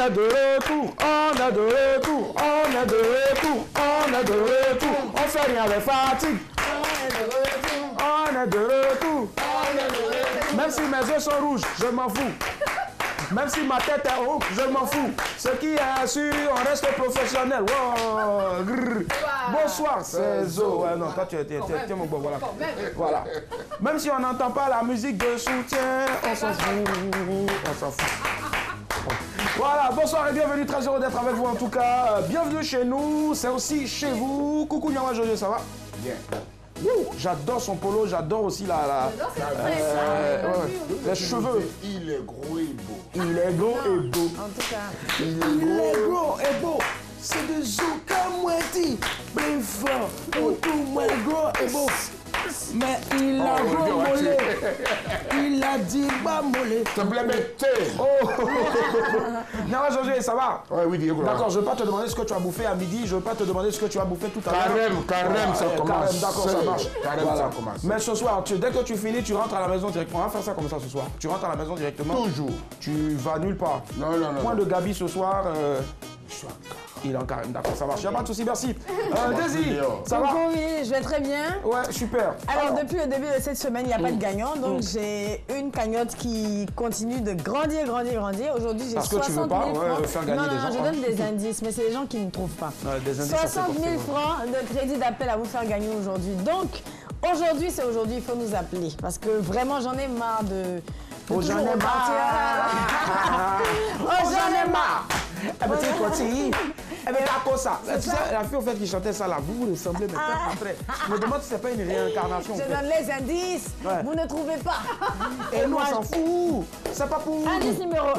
est de retour, on est de retour, on est de retour, on est de retour. On fait rien avec fatigue. On est de retour, on est de retour, on est de retour. Même si mes yeux sont rouges, je m'en fous. Même si ma tête est haute, je m'en fous. Ce qui est sûr, on reste professionnel. Wow. Bonsoir, c'est Zo. Ouais, non, toi, tu es mon bon, voilà. Voilà. Même si on n'entend pas la musique de soutien, on s'en fout. On s'en fout. Voilà, bonsoir et bienvenue, très heureux d'être avec vous en tout cas. Bienvenue chez nous, c'est aussi chez vous. Coucou Nyama Jojo, ça va? Bien. J'adore son polo, j'adore aussi les cheveux. Il est gros et beau. Il est gros et beau. En tout cas. Il est gros et beau. C'est de Zouka Mouetti. Bref, tout moins gros et beau. Mais il a gros mollet. Il a dit bas mollet. S'il te plaît, mettez. Oh. Nyama Jojo, ça va? Oui, Diego. D'accord, je ne veux pas te demander ce que tu as bouffé à midi, je ne veux pas te demander ce que tu as bouffé tout à l'heure. Carême, ça commence. D'accord, ça marche. Carême, Voilà. ça commence. Mais ce soir, dès que tu finis, tu rentres à la maison directement. On va faire ça comme ça ce soir. Tu rentres à la maison directement. Toujours. Tu vas nulle part. Non. Point de Gabi ce soir. Il est en carême, d'accord, ça marche. Il n'y a pas de souci, merci. Daisy, ça va? Oui, je vais très bien. Ouais, super. Alors, depuis le début de cette semaine, il n'y a pas de gagnant. Donc, j'ai une cagnotte qui continue de grandir. Aujourd'hui, j'ai 60 000 francs. Faire gagner des gens. Je donne des indices, mais c'est les gens qui ne trouvent pas. Des indices, 60 000 francs de crédit d'appel à vous faire gagner aujourd'hui. Donc, aujourd'hui, il faut nous appeler. Parce que vraiment, j'en ai marre de... Oh, j'en ai marre. Oh, j'en ai marre. Eh bien, tu continues. Eh bien, t'as quoi ça? Tu sais, la fille, au fait, qui chantait ça là, vous ressemblez, mais après. Je me demande si c'est pas une réincarnation. Je donne les indices. Ouais. Vous ne trouvez pas. Et nous, on s'en fout. C'est pas pour... Indice numéro 1.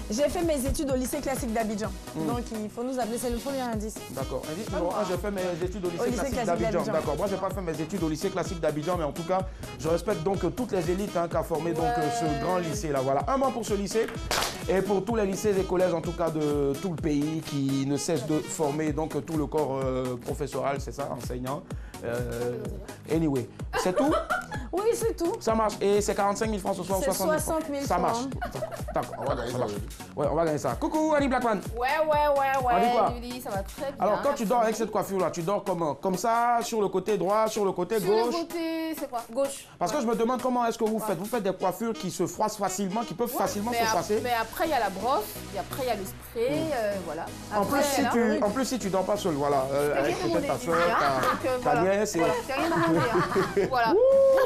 J'ai fait mes études au lycée classique d'Abidjan. Donc, il faut nous appeler. C'est le premier indice. D'accord. Indice numéro 1, j'ai fait mes études au lycée classique d'Abidjan. D'accord. Moi, j'ai pas fait mes études au lycée classique d'Abidjan, mais en tout cas, je respecte donc toutes les élites qu'a formé donc ce grand lycée là. Voilà. Un mot pour ce lycée et pour tous les lycées et collèges en tout cas de tout le pays qui ne cessent de former donc tout le corps professoral, c'est ça, enseignant. Anyway, c'est tout? Oui, c'est tout. Ça marche. Et c'est 45 000 francs ce soir ou 60 000 francs? 60 000 Ça marche. francs. D'accord. On va gagner ça. Ouais, on va gagner ça. Coucou, Annie Blackman. Ouais. On dit quoi? Lily, ça va très bien. Alors, quand tu dors avec cette coiffure-là, tu dors comment? Comme ça, sur le côté droit, sur le côté Sur gauche? le côté, c'est quoi? Gauche. Parce que je me demande comment est-ce que vous faites. Vous faites des coiffures qui se froissent facilement, qui peuvent facilement se froisser. Mais après, il y a la brosse, et après, il y a le spray, voilà. En plus, si tu dors pas seul, voilà. Avec peut-être ta soeur, ta nièce et... Voilà, c'est rien demandé. Hein. Voilà.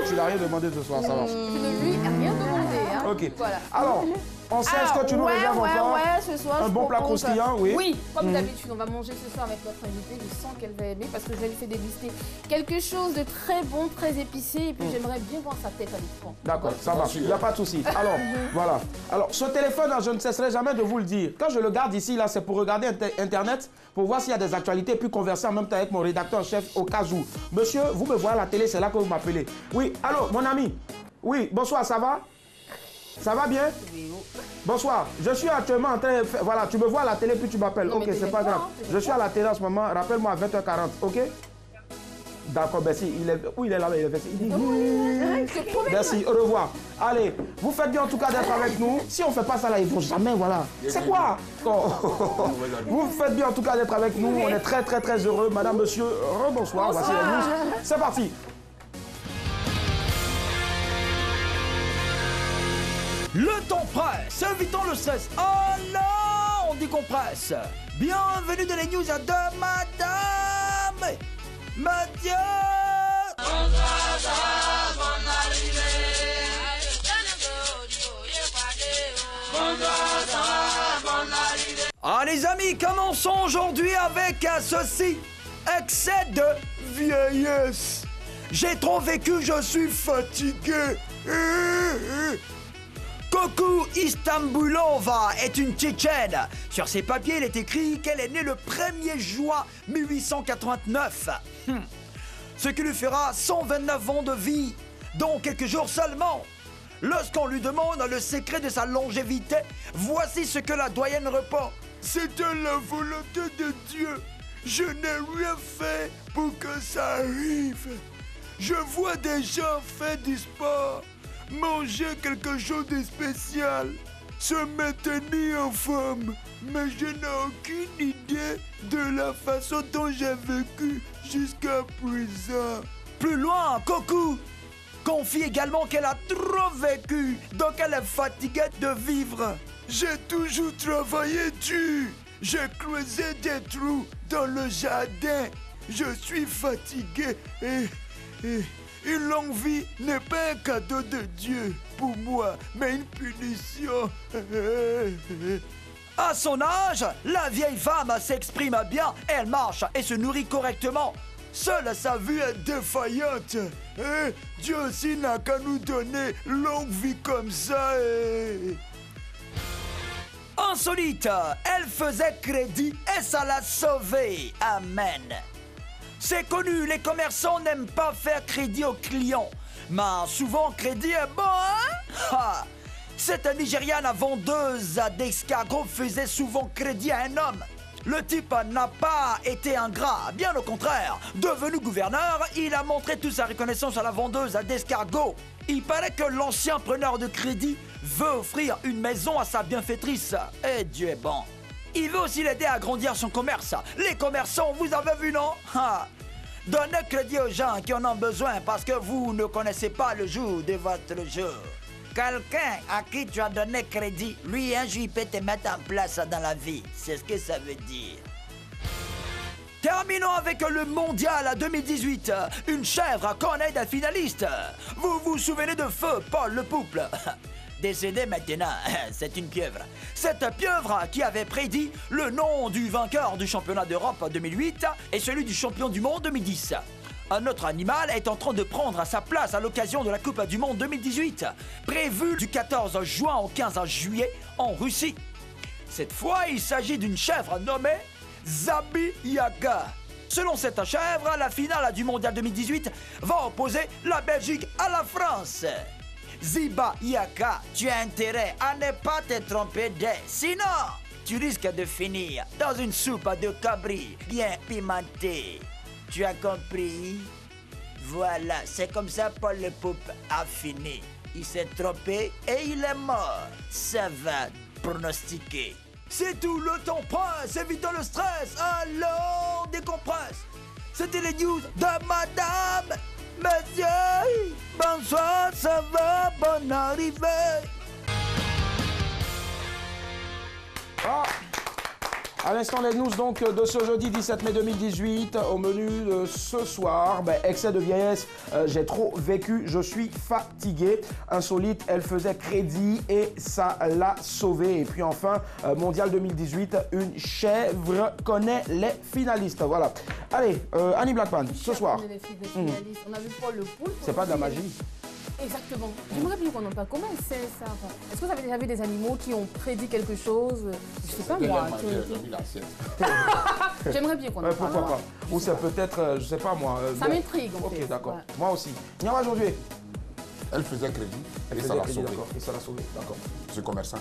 Tu n'as rien demandé ce soir, ça marche. Je ne lui ai rien demandé. Hein. Ok. Voilà. Alors, on sait ce que tu nous réserves encore. Ce soir, un bon plat croustillant, oui. Oui, comme d'habitude, on va manger ce soir avec notre invitée. Je sens qu'elle va aimer parce que je vais lui faire déguster quelque chose de très bon, très épicé. Et puis j'aimerais bien voir sa tête à l'écran. D'accord, ça marche, il n'y a pas de souci. Alors, voilà. Alors, ce téléphone, je ne cesserai jamais de vous le dire. Quand je le garde ici, là, c'est pour regarder Internet, pour voir s'il y a des actualités, puis converser en même temps avec mon rédacteur en chef au cas où. Monsieur, vous me voyez à la télé, c'est là que vous m'appelez. Oui, allô, mon ami. Oui, bonsoir, ça va? Ça va bien? Bonsoir, je suis actuellement en train de faire... Voilà, tu me vois à la télé puis tu m'appelles. Ok, c'est pas grave. Je suis à la télé en ce moment, rappelle-moi à 20h40, ok? D'accord, merci. Oui, il est là, il est versé. Merci, au revoir. Allez, vous faites bien en tout cas d'être avec nous. Si on ne fait pas ça là, ils vont jamais, voilà. C'est quoi? Vous faites bien en tout cas d'être avec nous. On est très heureux. Madame, monsieur, rebonsoir. Voici la news. C'est parti. Le temps presse, évitons le stress. Oh non, on décompresse. Bienvenue dans les news de Madame Mathieu. Ah les amis, commençons aujourd'hui avec ceci. Excès de vieillesse. J'ai trop vécu, je suis fatigué. Kokou Istanbulova est une Tchétchène. Sur ses papiers, il est écrit qu'elle est née le 1er juin 1889. Ce qui lui fera 129 ans de vie, dont quelques jours seulement. Lorsqu'on lui demande le secret de sa longévité, voici ce que la doyenne répond. C'était la volonté de Dieu. Je n'ai rien fait pour que ça arrive. Je vois des gens faire du sport, manger quelque chose de spécial, se maintenir en forme. Mais je n'ai aucune idée de la façon dont j'ai vécu jusqu'à présent. Plus loin, Coco confie également qu'elle a trop vécu, donc elle est fatiguée de vivre. J'ai toujours travaillé dur. J'ai creusé des trous dans le jardin. Je suis fatigué et une longue vie n'est pas un cadeau de Dieu pour moi, mais une punition. À son âge, la vieille femme s'exprime bien, elle marche et se nourrit correctement. Seule sa vue est défaillante. Dieu aussi n'a qu'à nous donner longue vie comme ça. Insolite, elle faisait crédit et ça l'a sauvée. Amen. C'est connu, les commerçants n'aiment pas faire crédit aux clients. Mais souvent, crédit est bon, hein? Cette Nigériane vendeuse d'escargots faisait souvent crédit à un homme. Le type n'a pas été ingrat, bien au contraire. Devenu gouverneur, il a montré toute sa reconnaissance à la vendeuse d'escargots. Il paraît que l'ancien preneur de crédit veut offrir une maison à sa bienfaitrice. Et Dieu est bon. Il veut aussi l'aider à agrandir son commerce. Les commerçants, vous avez vu, non? Donnez crédit aux gens qui en ont besoin parce que vous ne connaissez pas le jour de votre jour. Quelqu'un à qui tu as donné crédit, lui, un jour, il peut te mettre en place dans la vie. C'est ce que ça veut dire. Terminons avec le mondial 2018. Une chèvre connaît des finalistes. Vous vous souvenez de Feu Paul Le Pouple? Décédé maintenant, c'est une pieuvre. Cette pieuvre qui avait prédit le nom du vainqueur du championnat d'Europe 2008 et celui du champion du monde 2010. Un autre animal est en train de prendre sa place à l'occasion de la Coupe du Monde 2018, prévue du 14 juin au 15 juillet en Russie. Cette fois, il s'agit d'une chèvre nommée Zabi Yaga. Selon cette chèvre, la finale du Mondial 2018 va opposer la Belgique à la France. Ziba Yaka, tu as intérêt à ne pas te tromper d'elle, sinon tu risques de finir dans une soupe de cabri bien pimentée. Tu as compris? Voilà, c'est comme ça Paul Le Poupe a fini. Il s'est trompé et il est mort. Ça va pronostiquer. C'est tout, le temps passe, évitons le stress, allons décompresse. C'était les news de Madame. Monsieur, bonsoir, ça va, bonne arrivée. À l'instant, les news donc de ce jeudi 17 mai 2018. Au menu de ce soir, excès de vieillesse, j'ai trop vécu, je suis fatigué. Insolite, elle faisait crédit et ça l'a sauvée. Et puis enfin, mondial 2018, une chèvre connaît les finalistes. Voilà. Allez, Annie Blackman, ce soir. On a vu Paul Le Poupe. C'est pas de la magie. Exactement. J'aimerais bien qu'on en parle. Comment c'est ça? Est-ce que vous avez déjà vu des animaux qui ont prédit quelque chose? Je sais pas moi. J'aimerais bien qu'on en parle. Pourquoi pas? Ou c'est peut-être, je sais pas moi. Ça m'intrigue en fait. Ok, d'accord. Ouais. Moi aussi. Niama Josué. Elle faisait crédit et ça l'a sauvé. Et ça l'a sauvé, d'accord. Je suis commerçant.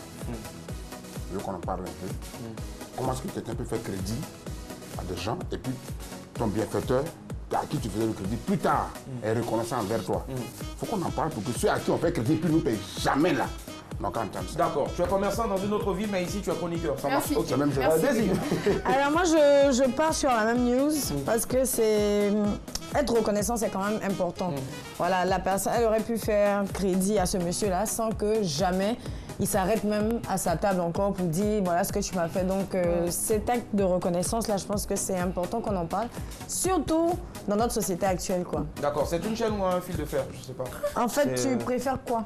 Je veux qu'on en parle un peu. Comment est-ce que quelqu'un peut faire crédit à des gens et puis ton bienfaiteur à qui tu faisais le crédit plus tard est reconnaissant envers toi. Il faut qu'on en parle pour que ceux à qui on fait crédit plus nous payent jamais là. Donc, d'accord. Tu es commerçant dans une autre ville, mais ici tu es chroniqueur. Ça marche. Merci. Même Merci. Alors moi je pars sur la même news parce que c'est être reconnaissant, c'est quand même important. Voilà, la personne, elle aurait pu faire crédit à ce monsieur-là sans que jamais il s'arrête même à sa table encore pour dire voilà ce que tu m'as fait. Donc cet acte de reconnaissance là, je pense que c'est important qu'on en parle, surtout dans notre société actuelle, quoi. D'accord. C'est une chaîne ou un fil de fer? Je sais pas. En fait, tu préfères quoi?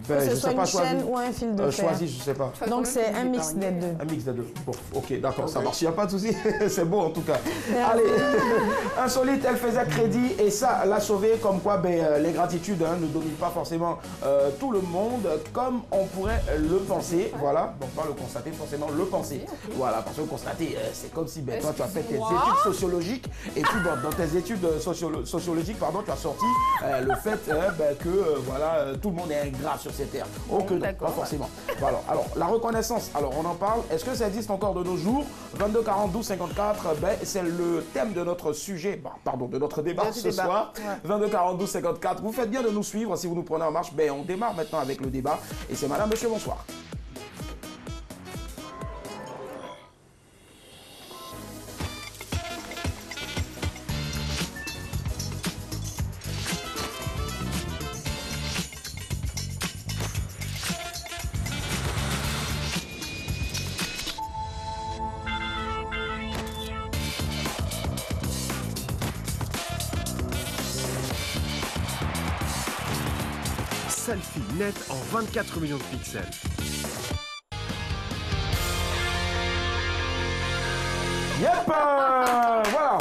Que ce soit une chaîne ou un fil de fer. Choisis, je sais pas. Donc c'est un mix des deux. Un mix des deux. Bon, ok, d'accord, ça marche. Il n'y a pas de souci. C'est beau en tout cas. Allez, Insolite, elle faisait crédit et ça l'a sauvée. Comme quoi, les gratitudes ne dominent pas forcément tout le monde comme on pourrait le penser. Voilà, donc pas le constater, forcément le penser. Voilà, parce que constater, c'est comme si toi tu as fait tes études sociologiques et puis dans tes études sociologiques, tu as sorti le fait que voilà, tout le monde est ingrat sur ces terres. Oh que non, pas forcément. Voilà. Alors, la reconnaissance, alors on en parle. Est-ce que ça existe encore de nos jours? 22 40 12 54, c'est le thème de notre sujet, de notre débat ce soir. 22 40 12 54. Vous faites bien de nous suivre si vous nous prenez en marche. On démarre maintenant avec le débat. Et c'est madame, monsieur, bonsoir. selfie net en 24 millions de pixels. Yep, voilà.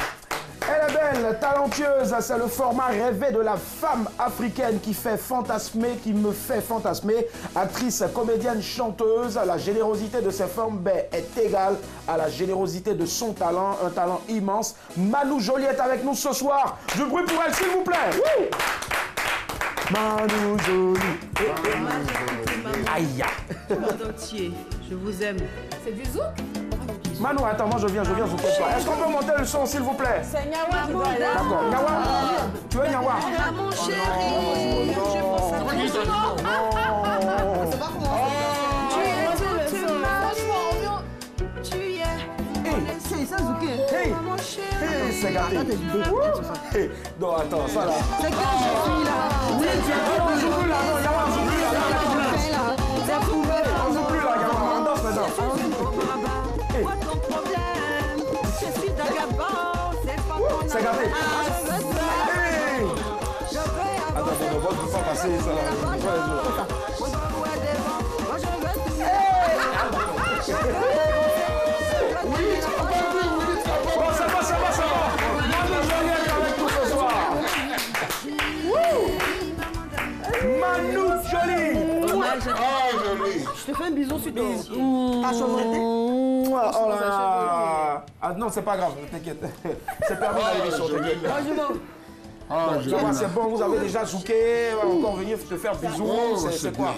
Elle est belle, talentueuse, c'est le format rêvé de la femme africaine qui fait fantasmer, qui me fait fantasmer. Actrice, comédienne, chanteuse, la générosité de ses formes est égale à la générosité de son talent, un talent immense. Manu Joly est avec nous ce soir. Du bruit pour elle, s'il vous plaît. Wouh! Manu Joly. Aïe. Monde entier, je vous aime. C'est du zouk? Manu, attends, moi je viens zouker toi. Est-ce qu'on peut monter le son, s'il vous plaît? C'est Nyawa qui doit aller. D'accord, Nyawa. Tu veux Nyawa? Mon chéri, Hey, c'est gâté. Hey, non, attends, ça là. c'est que je suis là. Oui, tu es là, on joue plus là, non, Nyawa, on joue plus là. On joue plus là, Nyawa, on danse maintenant. C'est gâté. Hey. Attends, on ne va pas passer ça là. Bon, ça va. Manu Joly est avec nous ce soir. Manu Joly. Je te fais un bisou sur ton... Oh là là. Ah non, c'est pas grave, t'inquiète. C'est permis dans l'émission, t'inquiète. C'est bon, vous avez déjà zouké, encore venir te faire bisous, c'est quoi?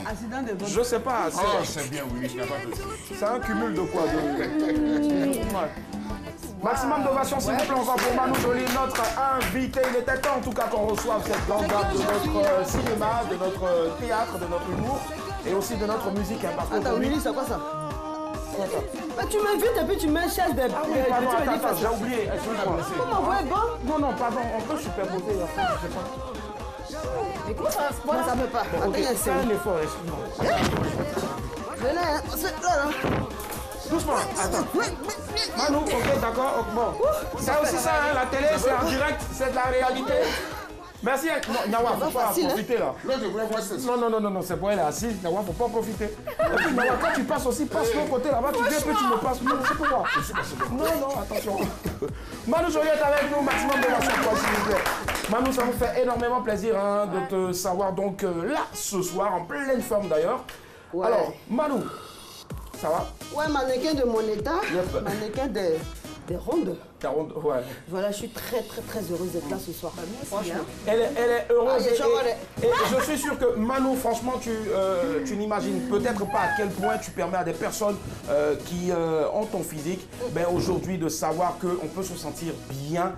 Je sais pas. C'est bien, oui. C'est un cumul de quoi? Maximum d'ovation, s'il vous plaît, encore pour Manu Joly, notre invité. Il était temps, en tout cas, qu'on reçoive cette grande dame de notre cinéma, de notre théâtre, de notre humour et aussi de notre musique. Attends, Willy, c'est quoi ça? Bah, tu m'invites et puis tu mets chaise des... Ah oui, pardon, attends, j'ai oublié. Comment ouais, bon? Non, pardon, on peut superposer, je sais pas. Mais comment ça va se Moi, ça passer? peut pas. Ok, fais un effort, excuse-moi. Venez, c'est là, là. Doucement, attends. Manu, ok, d'accord, bon. C'est aussi ça, hein, la télé, c'est en direct, c'est de la réalité. Merci, Nyawa, faut pas profiter là. Non, c'est bon, elle est assise, Nyawa, faut pas profiter. Et puis Nyawa, quand tu passes aussi, passe de l'autre côté là-bas, tu viens, puis tu me passes. Non, c'est pour moi. Non, attention. Manu Joly est avec nous, maximum de la s'il vous plaît. Manu, ça nous fait énormément plaisir hein, de te savoir donc là, ce soir, en pleine forme d'ailleurs. Ouais. Alors, Manu, ça va? Ouais, mannequin de mon état, Yep. mannequin des rondes. Ouais. Voilà, je suis très heureuse d'être là ce soir. Franchement. Elle est heureuse Ah, et je suis sûr que Manu, franchement, tu n'imagines peut-être pas à quel point tu permets à des personnes qui ont ton physique aujourd'hui de savoir qu'on peut se sentir bien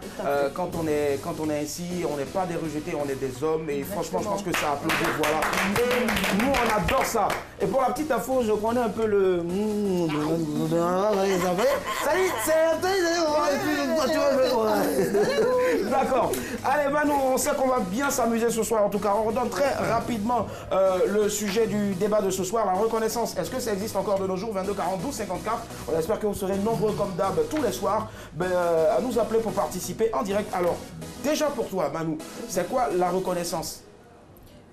quand on est ainsi, on n'est pas des rejetés, on est des hommes et franchement, je pense que ça applaudit, voilà. Et nous, on adore ça. Et pour la petite info, je connais un peu le... Salut, c'est... D'accord. Allez, Manu, on sait qu'on va bien s'amuser ce soir. En tout cas, on redonne très rapidement le sujet du débat de ce soir, la reconnaissance. Est-ce que ça existe encore de nos jours? 22 40 12 54. On espère que vous serez nombreux comme d'hab tous les soirs à nous appeler pour participer en direct. Alors, déjà pour toi, Manu, c'est quoi la reconnaissance?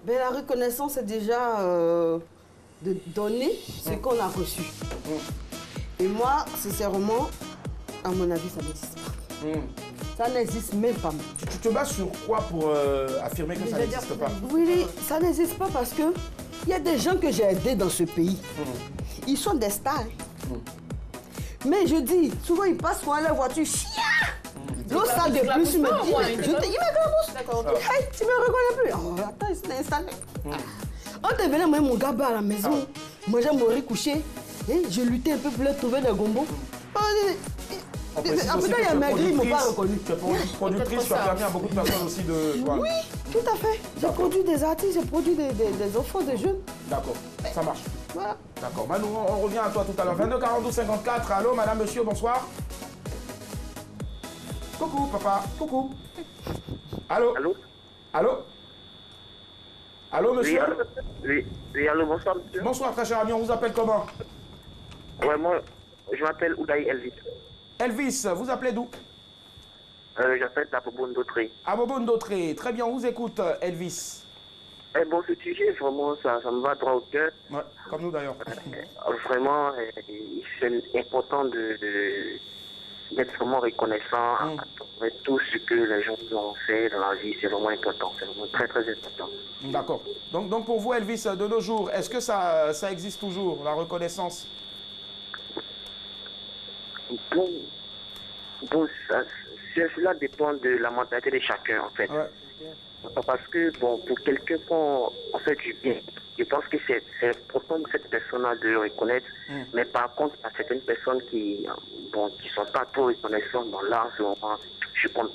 La reconnaissance, c'est déjà de donner ce qu'on a reçu. Et moi, sincèrement, à mon avis, ça n'existe pas. Ça n'existe même pas. Tu te bases sur quoi pour affirmer que ça n'existe pas? Oui, ça n'existe pas parce que il y a des gens que j'ai aidés dans ce pays. Ils sont des stars. Mais je dis, souvent ils passent sur la voiture, l'autre salle de plus, il me dit, il me hey, tu me reconnais plus. Oh, attends, il s'est installé. On devenait même mon gars à la maison. Moi, j'ai mon riz couché. Et je luttais un peu pour leur trouver des gombos. Après, il y a maigri, ils ne m'ont pas reconnu. Tu es productrice, tu as permis à beaucoup de personnes aussi de... Oui, tout à fait. J'ai produit des artistes, j'ai produit des enfants, des jeunes. D'accord, ça marche. Voilà. D'accord, Manu, on revient à toi tout à l'heure. 22 42 54, allô, madame, monsieur, bonsoir. Coucou, papa, coucou. Allô? Allô? Allô? Allô, monsieur? Oui, allô, bonsoir, monsieur. Bonsoir, très cher ami, on vous appelle comment? Ouais, moi, je m'appelle Oudaï Elvis. Elvis, vous appelez d'où? J'appelle d'Abobon d'Autré. Abobon d'Autré, très bien, on vous écoute, Elvis. Bon, ce sujet, vraiment, ça me va droit au cœur. Ouais, comme nous d'ailleurs. Vraiment, c'est important d'être vraiment reconnaissant à tout ce que les gens ont fait dans la vie. C'est vraiment important. C'est vraiment très, très important. D'accord. Donc pour vous, Elvis, de nos jours, est-ce que ça existe toujours, la reconnaissance? Bon, cela dépend de la mentalité de chacun, en fait. Ouais. Parce que, bon, pour quelqu'un qu'on fait du bien, je pense que c'est important de cette personne-là de le reconnaître. Mais par contre, il y a certaines personnes qui sont pas trop reconnaissantes dans l'art, je compte.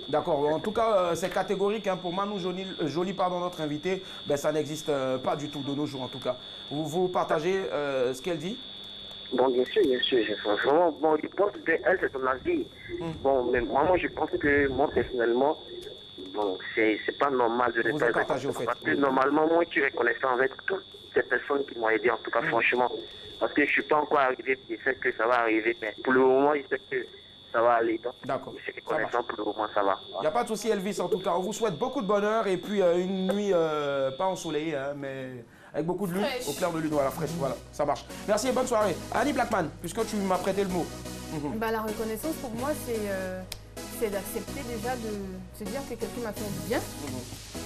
D'accord. En tout cas, c'est catégorique. Hein, pour Manu Joly, pardon, notre invité, ben, ça n'existe pas du tout de nos jours, en tout cas. Vous partagez ce qu'elle dit? Bon, bien sûr, vraiment, bon, je pense qu'elle, c'est son avis. Bon, mais moi, je pense que, moi, personnellement, bon, c'est pas normal de vous partager au fait. Parce que, normalement, moi, je suis reconnaissant avec toutes ces personnes qui m'ont aidé, en tout cas, franchement. Parce que je suis pas encore arrivé, je sais que ça va arriver, mais pour le moment, je sais que ça va aller. D'accord. Je suis reconnaissant, pour le moment, ça va. Il n'y a pas de souci, Elvis, en tout cas. On vous souhaite beaucoup de bonheur et puis une nuit pas ensoleillée, hein, mais avec beaucoup de lune, au clair de lune, voilà, fraîche, voilà, ça marche. Merci et bonne soirée. Annie Blackman, puisque tu m'as prêté le mot. Bah, la reconnaissance, pour moi, c'est d'accepter déjà de se dire que quelqu'un m'a fait du bien.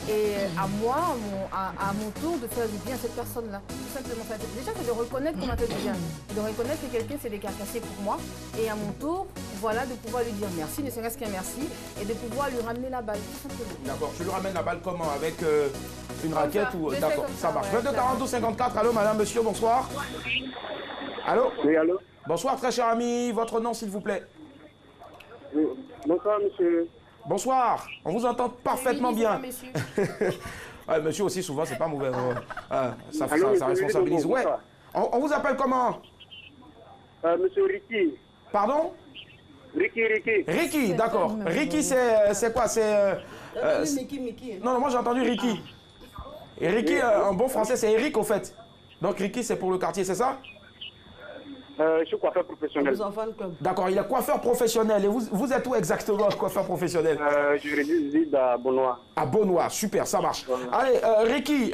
Et à moi, à mon tour, de faire du bien à cette personne-là. Tout simplement. Déjà, c'est de reconnaître qu'on m'a fait du bien. De reconnaître que quelqu'un s'est décarcassé pour moi. Et à mon tour, voilà, de pouvoir lui dire merci, ne serait-ce qu'un merci. Et de pouvoir lui ramener la balle, tout simplement. D'accord. Tu lui ramènes la balle comment? Avec une raquette ou... D'accord, ça marche. Ouais, 22 42 54. Allô, madame, monsieur, bonsoir. Allô? Oui, allô? Bonsoir, très cher ami. Votre nom, s'il vous plaît? Oui. Bonsoir, monsieur. Bonsoir. On vous entend parfaitement bien. Monsieur. Ouais, monsieur aussi, souvent, c'est pas mauvais. Ça Allô, responsabilise. bonsoir. Ouais. On vous appelle comment? Monsieur Ricky. Pardon? Ricky. Ricky, d'accord. Ricky, c'est quoi? C'est... Mickey. Non, moi j'ai entendu Ricky. Et Ricky, en bon français, c'est Eric, au fait. Donc Ricky, c'est pour le quartier, c'est ça? Je suis coiffeur professionnel. D'accord, il est coiffeur professionnel. Et vous êtes où exactement, coiffeur professionnel? Je réside à Beaunois. À Beaunois, super, ça marche. Allez, Ricky,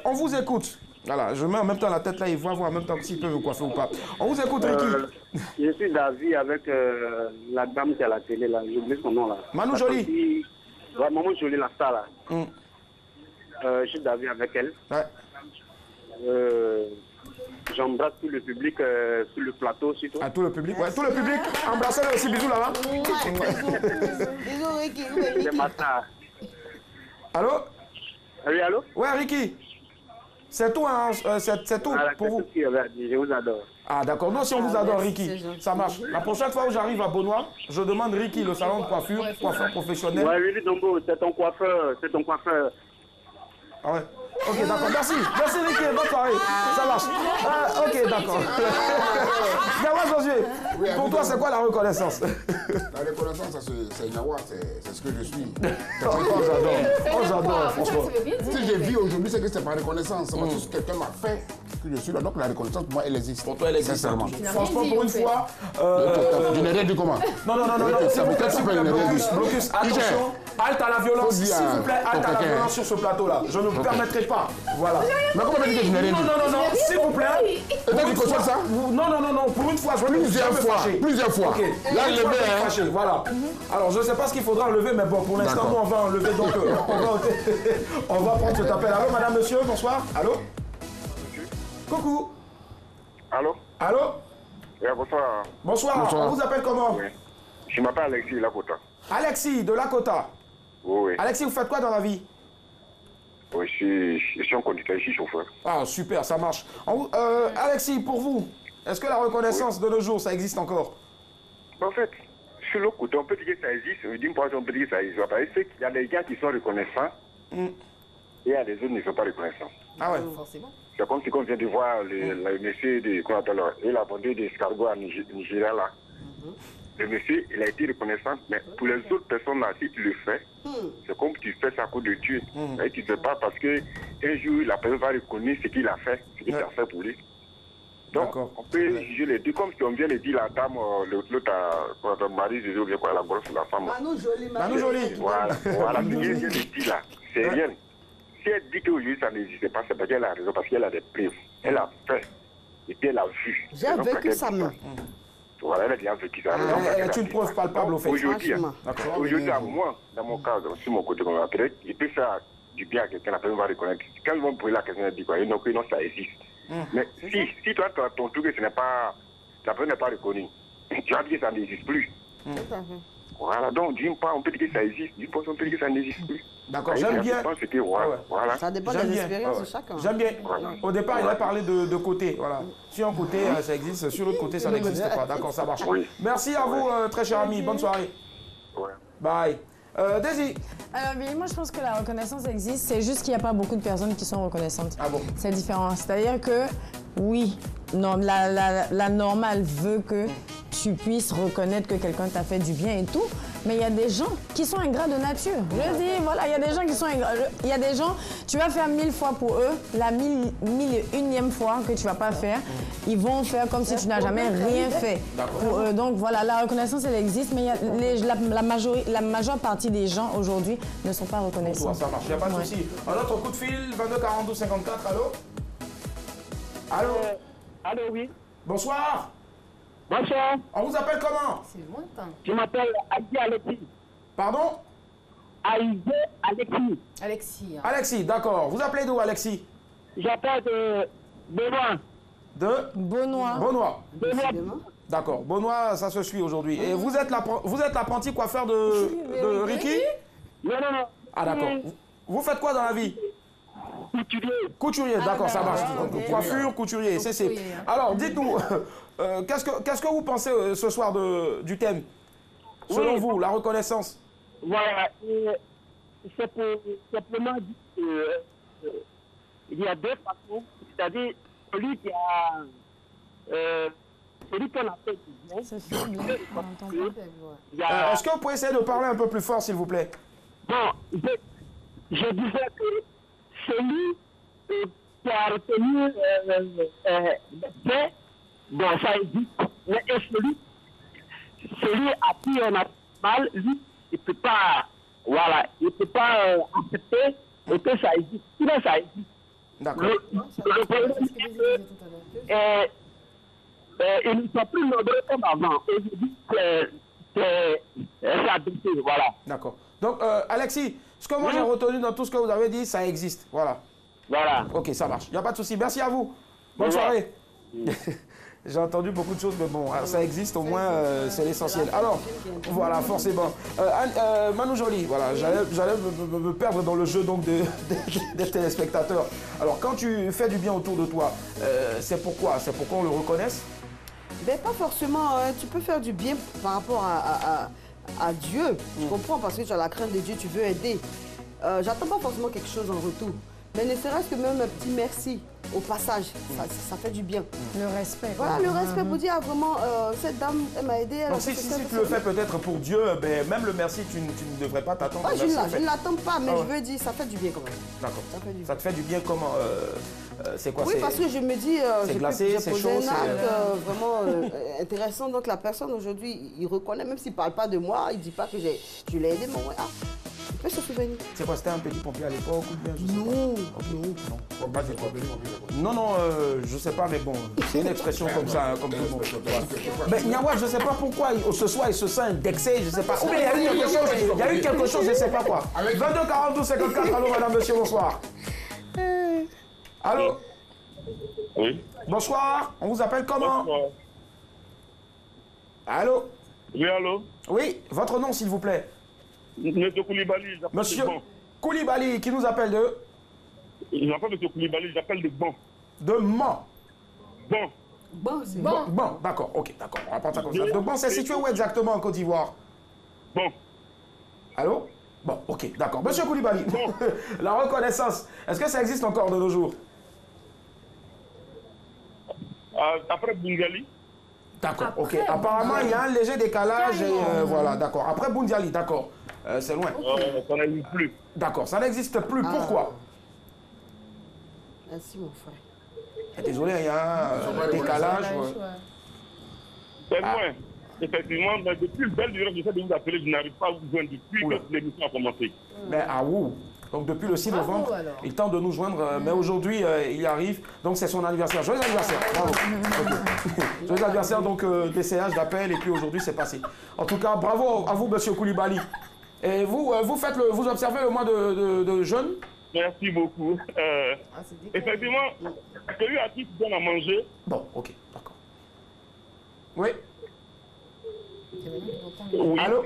on vous écoute. Voilà, je mets en même temps la tête là, il va voir en même temps s'il peut me coiffer ou pas. On vous écoute, Ricky. Je suis d'avis avec la dame qui est à la télé, là. J'oublie son nom, là. Manu Joly. Ouais, Maman Joly, la star, là. Je suis d'avis avec elle. Ouais. J'embrasse tout le public sur le plateau aussi. À tout le public, ouais, tout le public. Embrassez-le aussi, bisous là-bas. Bisous, Ricky. C'est ma star. Allô? Oui, allô? Ouais, Ricky. C'est tout, hein, c'est tout Voilà, pour vous. c'est tout ce qu'il y avait à dire. Je vous adore. Ah d'accord, nous aussi on vous adore, Ricky. Ça marche. La prochaine fois où j'arrive à Beaunois, je demande Ricky, le salon de coiffure, coiffeur professionnel. Ouais, Willy Dombo, c'est ton coiffeur, Ah ouais. Ok, d'accord, merci. Merci Ricky, bonne soirée. Ça marche. Ok, d'accord. Yawa Josué, pour toi, c'est quoi la reconnaissance? La reconnaissance, c'est Yawa, c'est ce que je suis. Oh, j'adore, franchement. Si je vis aujourd'hui, c'est que c'est par reconnaissance. Parce que quelqu'un m'a fait que je suis là. Donc la reconnaissance, pour moi, elle existe. Pour toi, elle existe. Sincèrement. Franchement, pour une fois... Je n'ai rien dit comment? Non, s'il vous plaît, blocus, attention, halte à la violence, s'il vous plaît, halte à la violence sur ce plateau-là. Je ne vous permettrai pas. Voilà. Mais comment tu dis que je n'ai rien dit? Non, s'il vous plaît. T'as dit quoi ça? Non, pour une fois, je vais Plusieurs fois. Ok. Là, il est fâché, voilà. Alors, je ne sais pas ce qu'il faudra enlever, mais bon, pour l'instant, nous, on va enlever, donc on va prendre cet appel. Allô, madame, monsieur, bonsoir. Allô? Coucou. Allô? Allô? Oui, bonsoir. Bonsoir. On vous appelle comment? Oui. Je m'appelle Alexis de Lakota. Alexis de Lakota. Oui. Alexis, vous faites quoi dans la vie? Oui, je suis un conducteur, je suis chauffeur. Ah, super, ça marche. Alexis, pour vous, est-ce que la reconnaissance de nos jours, ça existe encore? En fait, sur le côté, on peut dire que ça existe. D'une part, on peut dire que ça existe. Parce qu'il y a des gens qui sont reconnaissants et il y a des autres qui ne sont pas reconnaissants. Ah ouais? Forcément. C'est comme si on vient de voir le monsieur de quoi il a vendu des escargots à Nigeria là. Le monsieur, il a été reconnaissant, mais pour les autres personnes là, si tu le fais, c'est comme tu fais ça à cause de Dieu. Et tu ne fais pas parce qu'un jour, la personne va reconnaître ce qu'il a fait, ce qu'il a fait pour lui. Donc, on peut juger les deux, comme si on vient de dire la dame, l'autre mari, je dis, quoi, la grosse ou la femme. Manu Joly. Manu Joly. Voilà, ce qu'il vient de dire là. c'est rien. Si elle dit qu'aujourd'hui ça n'existait pas, c'est parce qu'elle a raison, parce qu'elle a des preuves. Elle a fait. Et puis elle a vu. J'ai vécu ça, même. Voilà, elle a déjà vécu ça. Elle est une preuve palpable au fait. Aujourd'hui, moi, dans mon cas, sur mon côté, peut-être, il peut faire du bien à quelqu'un, la personne va reconnaître. Quand ils vont brûler la question, elle dit quoi? Non, ça existe. Mais si toi, ton truc, la personne n'est pas reconnue, tu vas dire que ça n'existe plus. Voilà, donc d'une part, on peut dire que ça existe, d'une part, on peut dire que ça n'existe plus. D'accord, j'aime bien. Voilà. Ça dépend des expériences de chacun. J'aime bien. Au départ, il a parlé de côté. Voilà. Sur un côté, ça existe, sur l'autre côté, ça n'existe pas. D'accord, ça marche. Merci à vous, très cher ami. Bonne soirée. Bye. Daisy. Alors, Billy, moi, je pense que la reconnaissance existe. C'est juste qu'il n'y a pas beaucoup de personnes qui sont reconnaissantes. Ah bon? C'est différent. C'est-à-dire que, oui, non, la normale veut que tu puisses reconnaître que quelqu'un t'a fait du bien et tout. Mais il y a des gens qui sont ingrats de nature. Je dis, voilà, il y a des gens qui sont ingrats. Il y a des gens, tu vas faire 1000 fois pour eux, la 1001e fois que tu vas pas faire, ils vont faire comme si tu n'as jamais rien fait pour eux. Donc voilà, la reconnaissance, elle existe, mais la majeure partie des gens aujourd'hui ne sont pas reconnaissants. Ça marche, il n'y a pas de souci. Un autre coup de fil, 22 42 54, allô? Allô? Allô, oui. Bonsoir. Bonsoir. On vous appelle comment? C'est lointain. Je m'appelle Aïdé Alexis. Pardon? Aïdé Alexis. Alexis. Alexis, d'accord. Vous appelez d'où, Alexis? J'appelle de Benoît. De? Benoît. D'accord. Benoît, ça se suit aujourd'hui. Et vous êtes l'apprenti coiffeur de Ricky? Non. Ah, d'accord. Vous faites quoi dans la vie? Couturier. Couturier, d'accord, ça marche. Coiffure, couturier, c'est. Alors, dites-nous, qu'est-ce que vous pensez ce soir du thème? Selon vous, la reconnaissance? Voilà. C'est pour simplement dire qu'il y a deux façons. C'est-à-dire, celui qui a... celui qu'on a fait du bien. Est-ce que vous pouvez essayer de parler un peu plus fort, s'il vous plaît? Bon, je disais que celui qui a retenu bon, ça existe, mais celui à qui on a mal, lui, il ne peut pas, voilà, il peut pas accepter que ça existe. Sinon, ça existe. D'accord. Le problème, c'est que ils ne sont plus nombreux comme avant. Aujourd'hui, c'est adopté, voilà. D'accord. Donc, Alexis, ce que moi j'ai retenu dans tout ce que vous avez dit, ça existe. Voilà. Voilà. Ok, ça marche. Il n'y a pas de souci. Merci à vous. Bonne soirée. J'ai entendu beaucoup de choses, mais bon, ça existe au moins, c'est l'essentiel. Alors, voilà, forcément. Manu Joly, voilà, j'allais me perdre dans le jeu donc des téléspectateurs. Alors, quand tu fais du bien autour de toi, c'est pourquoi? C'est pour qu'on le reconnaisse? Ben, pas forcément. Tu peux faire du bien par rapport à Dieu. Je comprends, parce que tu as la crainte de Dieu, tu veux aider. J'attends pas forcément quelque chose en retour. Mais ne serait-ce que même un petit merci au passage, ça fait du bien. Le respect. Voilà, le respect pour dire vraiment, cette dame, elle m'a aidé. Donc si tu le fais peut-être pour Dieu, ben, même le merci, tu ne devrais pas t'attendre. Ouais, je ne l'attends pas, mais je veux dire, ça fait du bien quand même. D'accord. Ça te fait du bien comment? C'est quoi? Oui, parce que je me dis, c'est glacé, c'est chaud, un acte vraiment intéressant. Donc la personne aujourd'hui, il reconnaît, même s'il ne parle pas de moi, il ne dit pas que je l'ai aidé, mais il peut se souvenir. C'est quoi, c'était un petit pompier à l'époque ou bien? Non. Non, je sais pas, mais bon, c'est une expression comme ça, comme tout le monde. Mais Niawa, je sais pas pourquoi, ce soir, il se sent indexé, je sais pas. Ou bien il y a eu quelque chose, je sais pas quoi. 22 42 54, allô, madame, monsieur, bonsoir. Allô? Oui. Bonsoir, on vous appelle comment? Bonsoir. Allô? Oui, allô? Oui, votre nom, s'il vous plaît? Monsieur Koulibaly, j'appelle Monsieur de Bon. Koulibaly, qui nous appelle de? Je m'appelle Monsieur Koulibaly, j'appelle de Bon. De Mans. Bon. Bon, c'est Bon, d'accord, ok, d'accord, on va prendre ça comme ça. De Bon, c'est situé où exactement en Côte d'Ivoire? Bon. Allô? Bon, ok, d'accord. Monsieur Koulibaly, bon. La reconnaissance, est-ce que ça existe encore de nos jours? Après Bungali. D'accord, ok. Apparemment, il y a un léger décalage et voilà, d'accord. Après Bundiali, d'accord. C'est loin. Ça n'existe plus. D'accord, ça n'existe plus. Pourquoi? Merci, mon frère. Désolé, il y a un décalage. C'est loin. Effectivement, mais depuis belle durée, j'essaie de vous appeler, je n'arrive pas à vous joindre depuis que l'émission a commencé. Mais ah ouh. Donc depuis le 6 Bravo, novembre, alors. il tente de nous joindre, mais aujourd'hui, il y arrive. Donc c'est son anniversaire. Joyeux anniversaire. Bravo. Okay. Joyeux anniversaire, donc DCH d'appel, et puis aujourd'hui, c'est passé. En tout cas, bravo à vous, monsieur Koulibaly. Et vous, vous observez le mois de jeûne? Merci beaucoup. Effectivement, celui à qui tu donnes à manger. Bon, ok, d'accord. Oui. Oui. Allô?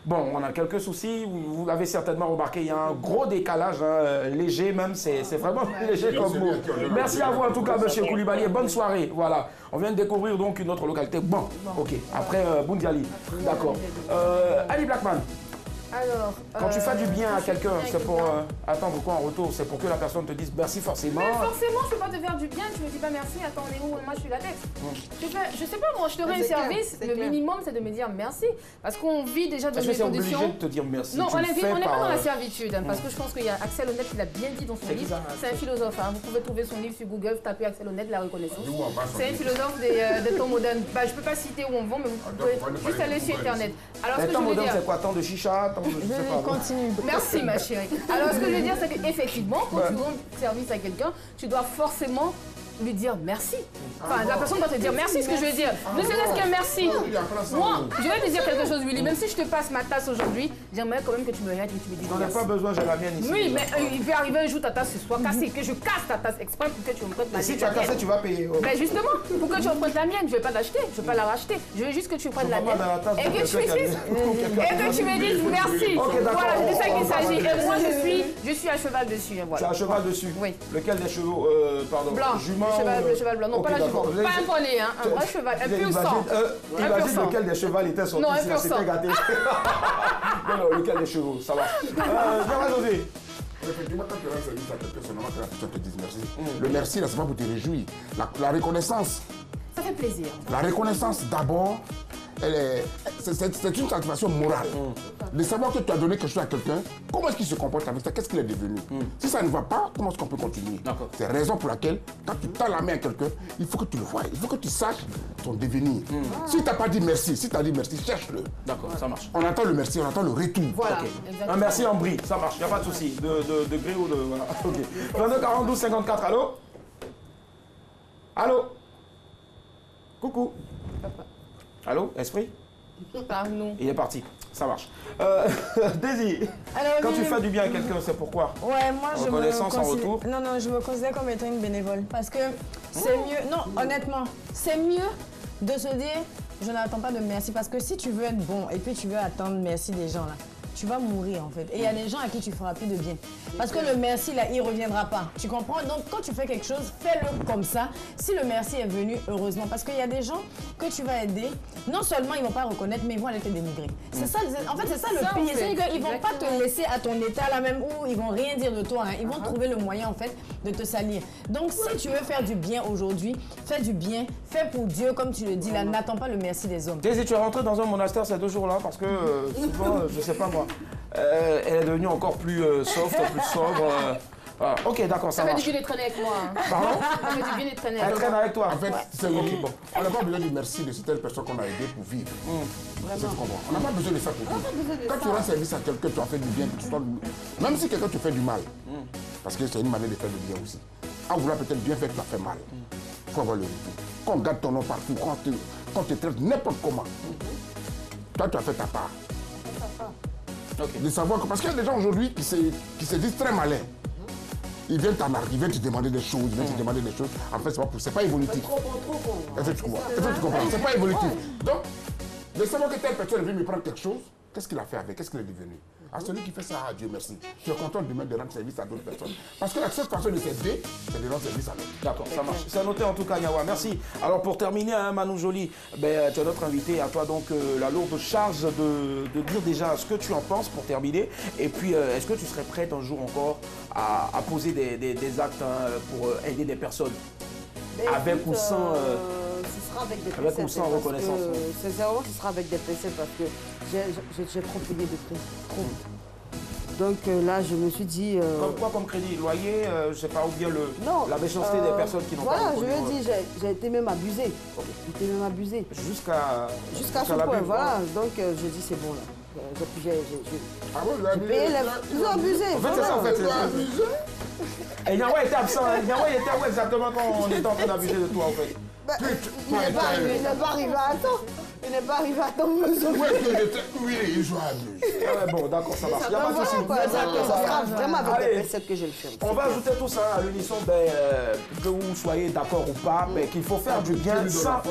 Bon, on a quelques soucis. Vous l'avez certainement remarqué, il y a un gros décalage, hein, léger même. C'est vraiment léger comme mot. Merci à vous en tout cas, monsieur Koulibaly. Et bonne soirée. Voilà. On vient de découvrir donc une autre localité. Bon, ok. Après Boundiali. D'accord. Ali Blackman. Alors, quand tu fais du bien à quelqu'un, c'est pour attendre quoi en retour? C'est pour que la personne te dise merci forcément. Mais forcément, je ne peux pas te faire du bien, tu me dis pas merci, attends, on est où? Moi, je suis la tête. Je sais pas, moi, je te rends un service, le minimum, c'est de me dire merci. Parce qu'on vit déjà dans des conditions... Est-ce que c'est obligé de te dire merci? Non, on n'est pas dans la servitude, hein, parce que je pense qu'il y a Axel Honnête qui l'a bien dit dans son livre. C'est un philosophe, hein, vous pouvez trouver son livre sur Google, tapez Axel Honnête, la reconnaissance. C'est un philosophe des temps modernes. Bah, je ne peux pas citer où on vend, mais vous pouvez juste aller sur Internet. Alors, ce que je veux dire... c'est quoi? Tant de chicha, tant de... Je sais pas. Merci ma chérie. Alors ce que je veux dire c'est qu'effectivement quand tu rends service à quelqu'un, tu dois forcément lui dire merci. Enfin, la personne doit te dire merci, ce que je veux dire. Ne serait-ce qu'un merci. Moi, je vais te dire quelque chose, Willy. Même si je te passe ma tasse aujourd'hui, j'aimerais quand même que tu me regardes et que tu me dises merci. J'en ai pas besoin, j'ai la mienne ici. Oui, mais il peut arriver un jour ta tasse soit cassée, que je casse ta tasse exprès pour que tu empruntes la mienne. Si tu as cassé, tu vas payer. Ben justement, pour que tu empruntes la mienne, je ne vais pas l'acheter, je ne vais pas la racheter. Je veux juste que tu prennes la mienne et que tu me dises merci. Voilà, c'est de ça qu'il s'agit. Et moi, je suis à cheval dessus. Tu as un cheval dessus? Oui. Lequel des chevaux? Pardon. Blanc. Jument? Le cheval blanc. Non, pas la jument. Pas un poney, hein. Un vrai cheval. Un pur sang. Imagine lequel des chevaux était sorti. Non, un pur sang. Gâté. Non, lequel des chevaux, ça va. José. Effectivement, quand tu rends service à quelqu'un, c'est normal que la personne te dise merci. Le merci, là, c'est pas pour te réjouir. La reconnaissance. Ça fait plaisir. La reconnaissance, d'abord, c'est une satisfaction morale. De savoir que tu as donné quelque chose à quelqu'un, comment est-ce qu'il se comporte avec ça, qu'est-ce qu'il est devenu. Si ça ne va pas, comment est-ce qu'on peut continuer? C'est la raison pour laquelle, quand tu tends la main à quelqu'un, il faut que tu le vois, il faut que tu saches son devenir. Si tu n'as pas dit merci, si tu as dit merci, cherche-le. D'accord, ça marche. On entend le merci, on entend le retour. Voilà. Un merci en brie, ça marche, il n'y a pas de souci. De gris ou de... Voilà, ok. 22 42 54, allô? Allô? Coucou. Allô, Esprit? Pardon. Il est parti, ça marche. Daisy, Alors, quand tu fais du bien à quelqu'un, c'est pourquoi? Ouais, moi je me Reconnaissance en retour? Non, non, je me considère comme étant une bénévole. Parce que c'est mieux, non, honnêtement, c'est mieux de se dire, je n'attends pas de merci. Parce que si tu veux être bon et puis tu veux attendre merci des gens là, tu vas mourir en fait. Et il y a des gens à qui tu feras plus de bien. Parce que le merci là, il ne reviendra pas. Tu comprends? Donc quand tu fais quelque chose, fais-le comme ça. Si le merci est venu, heureusement. Parce qu'il y a des gens que tu vas aider, non seulement ils ne vont pas reconnaître, mais ils vont aller te dénigrer. C'est ça, en fait, c'est ça le pire. Ils ne vont pas te laisser à ton état là même où ils ne vont rien dire de toi. Hein. Ils vont trouver le moyen en fait de te salir. Donc si tu veux faire du bien aujourd'hui, fais du bien, fais pour Dieu comme tu le dis là, n'attends pas le merci des hommes. Daisy, tu es rentrée dans un monastère ces 2 jours-là parce que souvent, je sais pas moi, elle est devenue encore plus soft, plus sobre. Voilà. Ok, d'accord, ça fait marche. du bien de traîner avec moi. Hein. Pardon? Ça fait du bien de traîner Elle avec traîne moi. avec toi. En fait, c'est bon. On n'a pas besoin de merci de certaines personnes qu'on a aidées pour vivre. C'est ce qu'on comprend. On n'a pas besoin de ça pour vivre. Quand tu rends service à quelqu'un, tu as fait du bien, que tu sois... Même si quelqu'un te fait du mal, parce que c'est une manière de faire du bien aussi. En vouloir peut-être bien faire, tu as fait mal. Il faut avoir le retour. Quand on garde ton nom partout, quand on te traite n'importe comment, toi, tu as fait ta part. Okay. De savoir que, parce qu'il y a des gens aujourd'hui qui se disent très malins. Ils viennent t'arnaquer, ils viennent te demander des choses, ils viennent te demander des choses. En fait, c'est pas évolutif. Est-ce que tu comprends? C'est pas évolutif. Donc, de savoir que telle personne vient me prendre quelque chose, qu'est-ce qu'il a fait avec? Qu'est-ce qu'il est devenu? À celui qui fait ça, à Dieu merci. Tu es content demain de rendre service à d'autres personnes. Parce que la seule façon de s'aider, c'est de rendre service à l'autre. D'accord, ça marche. C'est noté en tout cas, Nyawa. Merci. Alors pour terminer, hein, Manou Joly, tu es notre invité. À toi donc la lourde charge de dire déjà ce que tu en penses pour terminer. Et puis, est-ce que tu serais prête un jour encore à poser des actes hein, pour aider des personnes avec ou sans ce sera avec des avec ou sans reconnaissance. Sincèrement, ce sera avec des PC parce que j'ai trop payé de crédit. Trop. Donc là, je me suis dit... Comme quoi, comme crédit? Loyer, je sais pas, ou bien la méchanceté des personnes qui n'ont pas Voilà, reconnu, je veux dire, j'ai été même abusée. J'ai été même abusée. Jusqu'à ce point, voilà. Donc je dis c'est bon là. Ah bon, j'ai payé les... Ils ont abusé. En fait, c'est ça, en fait. Et Nyawa était absent. Hein. Nyawa était où exactement quand on était en train d'abuser de toi, en fait? Il n'est pas arrivé à temps. Il n'est pas arrivé à temps, monsieur. Oui, il joue à deux. Bon, d'accord, ça marche. Il n'y a pas de souci. Ça sera vraiment avec des recettes que je le fais. On va ajouter tout ça à l'unisson, que vous soyez d'accord ou pas, mais qu'il faut faire du bien sans...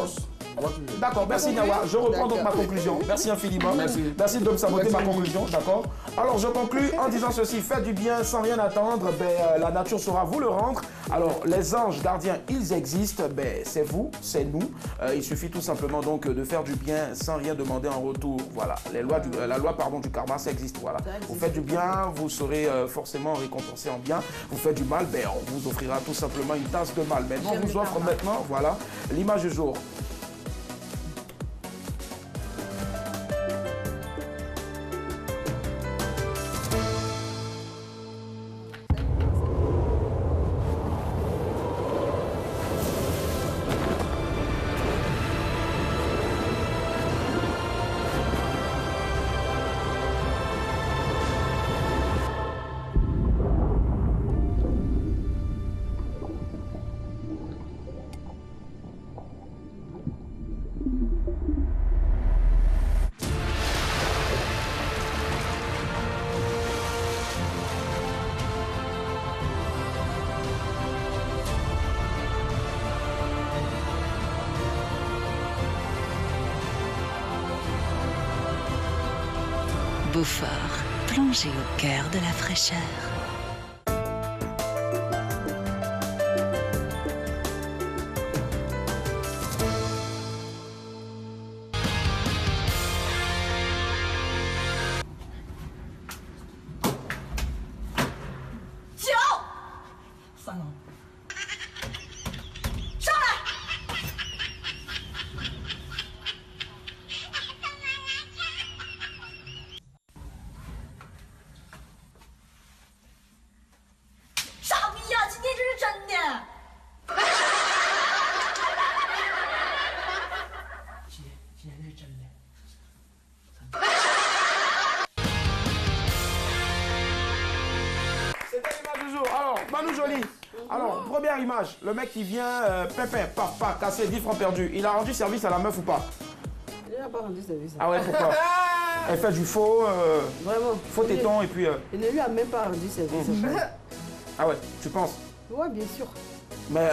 D'accord, merci Nyawa. Je reprends donc ma conclusion. Merci infiniment. Merci de me saboter ma conclusion, d'accord. Alors je conclus en disant ceci, faites du bien sans rien attendre, la nature saura vous le rendre. Alors les anges gardiens, ils existent, c'est vous, c'est nous. Il suffit tout simplement donc de faire du bien sans rien demander en retour. Voilà, la loi du karma, ça existe. Voilà. Vous faites du bien, vous serez forcément récompensé en bien. Vous faites du mal, on vous offrira tout simplement une tasse de mal. Maintenant, on vous offre maintenant, voilà, l'image du jour. Beaufort, plongé au cœur de la fraîcheur. Alors, première image, le mec qui vient, pépin, paf, cassé, 10 francs perdus. Il a rendu service à la meuf ou pas? Il n'a pas rendu service. Ah ouais, pourquoi? Elle fait du faux, vraiment. Faux téton et puis... Il ne lui a même pas rendu service. Ah ouais, tu penses? Ouais, bien sûr. Mais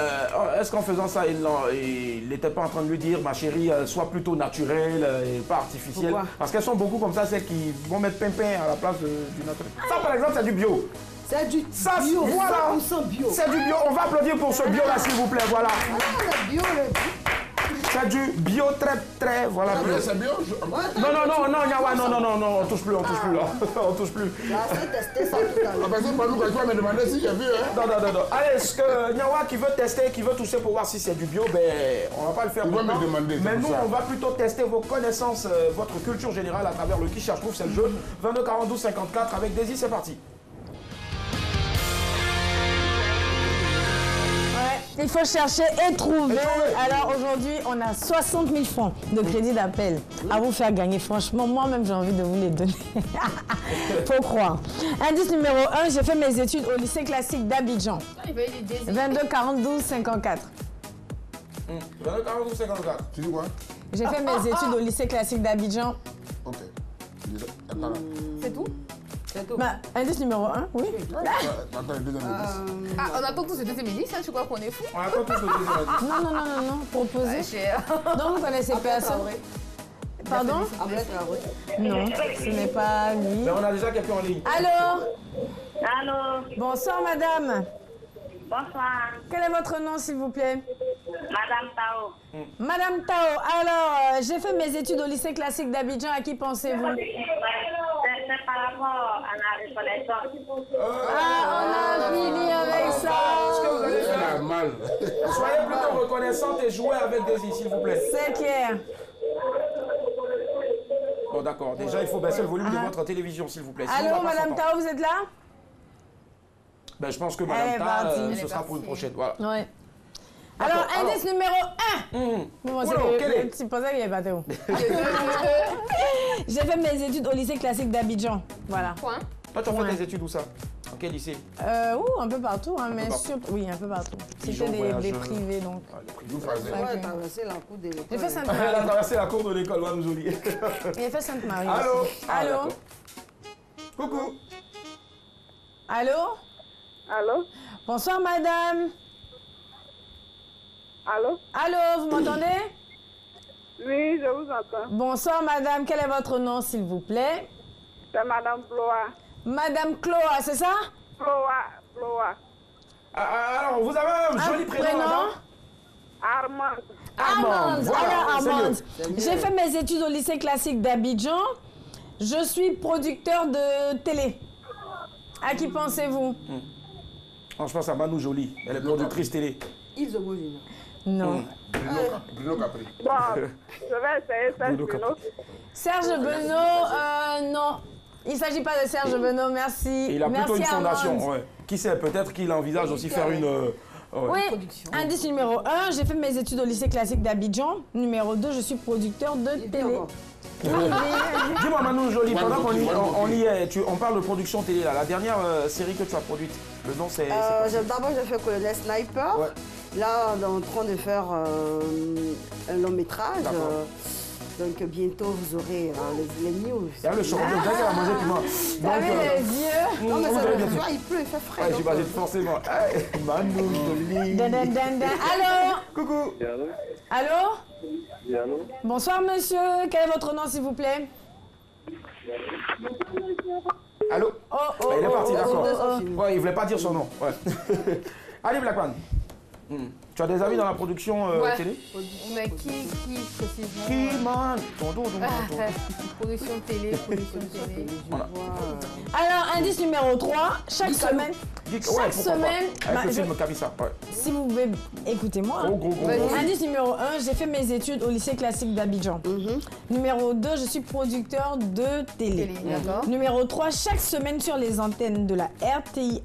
est-ce qu'en faisant ça, il n'était pas en train de lui dire, ma chérie, sois plutôt naturelle et pas artificielle? Pourquoi? Parce qu'elles sont beaucoup comme ça, celles qui vont mettre pimpin à la place du naturel. Ça, par exemple, c'est du bio. C'est du bio, voilà. 100% bio. C'est du bio. On va applaudir pour ce bio-là, s'il vous plaît. Voilà. Le bio, c'est du bio très, voilà. Ah, c'est bio? Non, Nyawa, non, on touche plus, on touche plus, là. On touche plus. J'ai assez testé ça tout à l'heure. Parce que Palou, quand tu vas me demander si j'ai vu, hein? Non. Allez, est-ce que Nyawa qui veut tester, qui veut toucher pour voir si c'est du bio, on va pas le faire maintenant. Me demander, mais nous, on va plutôt tester vos connaissances, votre culture générale à travers le qui cherche trouve, c'est le jeu. 22 42 54 avec Daisy, c'est parti. Il faut chercher et trouver. Alors aujourd'hui, on a 60 000 francs de crédit d'appel à vous faire gagner. Franchement, moi-même, j'ai envie de vous les donner. Faut croire. Indice numéro 1, j'ai fait mes études au lycée classique d'Abidjan. 22 42 54. 22 42 54. Tu dis quoi? J'ai fait mes études au lycée classique d'Abidjan. Ok. C'est tout? Bah, indice numéro 1, oui. Attends, le deuxième indice. On attend tous le deuxième indice, je crois qu'on est fou. On attend tous le deuxième indice. Non, proposé. Donc vous connaissez personne. Pardon? Non, ce n'est pas lui. Mais on a déjà quelqu'un en ligne. Allô? Bonsoir madame. Bonsoir. Quel est votre nom s'il vous plaît? Madame Tao. Madame Tao, alors j'ai fait mes études au lycée classique d'Abidjan, à qui pensez-vous? C'est par rapport à la reconnaissance. On a fini avec ça. Ce que vous allez faire, mal. Soyez plutôt reconnaissante et jouez avec Daisy, s'il vous plaît. C'est clair. Bon, d'accord. Déjà, il faut baisser le volume de votre télévision, s'il vous plaît. Allô, Madame Tao, vous êtes là? Je pense que Madame Tao, ce sera pour une prochaine. Voilà. Ouais. Alors, indice numéro 1. Quel est? Tu pensais qu'il n'y avait pas Théo. J'ai fait mes études au lycée classique d'Abidjan. Voilà. Point. Toi, tu as fait tes études où ça? En quel lycée? Un peu partout, hein, mais oui, un peu partout. C'était des privés, donc. Ouais, traverser la cour de l'école. J'ai fait Elle a Sainte-Marie. traversé la cour de l'école, nous jolie. J'ai fait Sainte-Marie. Allô? Allô? Coucou. Allô? Allô? Bonsoir, madame. Allô? Allô, vous m'entendez? Oui, je vous entends. Bonsoir, madame. Quel est votre nom, s'il vous plaît? C'est Madame Bloa. Madame Chloa, c'est ça? Bloa. Alors, vous avez un joli prénom là-bas? Armand. Armand. Voilà, Alors, c'est Armand, mieux. j'ai fait mes études au lycée classique d'Abidjan. Je suis producteur de télé. À qui pensez-vous? Je pense à Manu Jolie. Elle est productrice télé. Ils ont voulu. Non. Bruno Capri. Bon, je vais essayer Serge Benoît. Serge Benoît, non. Il ne s'agit pas de Serge Benoît, merci. Il a plutôt Merci, une fondation. Armand. Ouais. Qui sait, peut-être qu'il envisage aussi faire une... ouais. Oui, indice numéro 1, j'ai fait mes études au lycée classique d'Abidjan. Numéro 2, je suis producteur de télé. Dis-moi Manu Jolie, pendant qu'on y est, on parle de production télé là. La dernière série que tu as produite, le nom c'est... D'abord, j'ai fait Colonel Sniper. Ouais. Là, on est en train de faire un long métrage. Donc bientôt, vous aurez les news. Il y a le chocolat, le gars qui va manger piment. T'as vu les yeux? Non, mais vous ça, avez bien tu fait. vois, il pleut, il fait frais. Ouais, donc, j'imagine forcément. Hey, Manu Jolie. Allô? Coucou. Allô? Bonsoir, monsieur. Quel est votre nom, s'il vous plaît? Allô? Il est parti, d'accord. oh. Ouais, il voulait pas dire son nom. Ouais. Allez, Blackman. Tu as des amis dans la production télé? Mais qui précisément? Qui, man? Production télé. Voilà. Alors, indice numéro 3, chaque semaine... Chaque semaine... Avec le film Kamisa, ouais. Si vous pouvez, écoutez-moi. Gros. Indice numéro 1, j'ai fait mes études au lycée classique d'Abidjan. Numéro 2, je suis producteur de télé. Numéro 3, chaque semaine sur les antennes de la RTI,